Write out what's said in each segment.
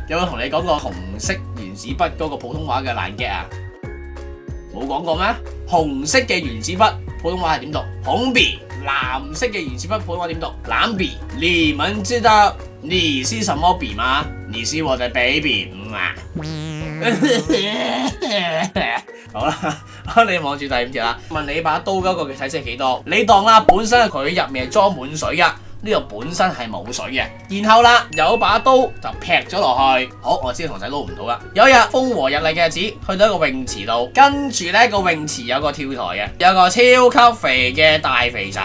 有冇同你講過紅色原子筆嗰個普通話嘅爛 gag 啊？冇講過咩？紅色嘅原子筆普通話係點讀？紅筆。藍色嘅原子筆普通話點讀？藍筆。你們知道你是什麼筆嗎？你是我的 baby。好啦，你望住第5條啦。問你把刀嗰個嘅體積係幾多？你當啦，本身佢入面係裝滿水噶。呢度本身係冇水嘅，然後啦有把刀就劈咗落去。好，我知同仔撈唔到啦。有一日風和日麗嘅日子，去到一個泳池度，跟住呢個泳池有個跳台嘅，有個超級肥嘅大肥仔。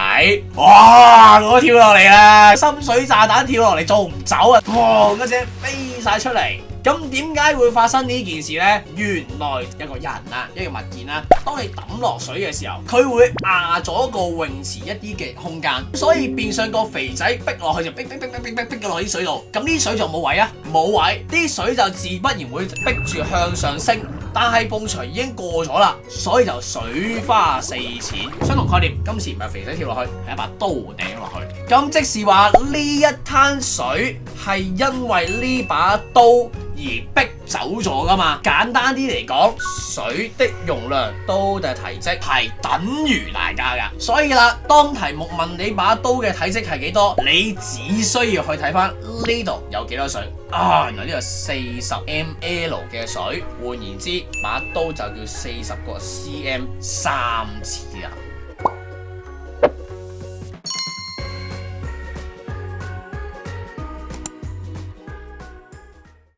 哇！我跳落嚟啦，深水炸彈跳落嚟做唔走啊！哇！嗰隻飛晒出嚟。咁點解會發生呢件事呢？原來一個人啊，一個物件啦，當你抌落水嘅時候，佢會壓咗個泳池一啲嘅空間，所以變相個肥仔逼落去就逼咗落啲水度。咁啲水就冇位啊，冇位，啲水就自不然會逼住向上升。但係埲牆已經過咗啦，所以就水花四濺。相同概念，今次唔係肥仔跳落去，係一把刀掟落去。咁即是話呢一灘水係因為呢把刀而逼走咗噶嘛？簡單啲嚟講，水的容量、刀嘅體積係等於大家噶。所以啦，當題目問你把刀嘅體積係幾多，你只需要去睇翻呢度有幾多水啊？原來呢度40 ml 嘅水，換言之，把刀就叫40個 cm 3次啊！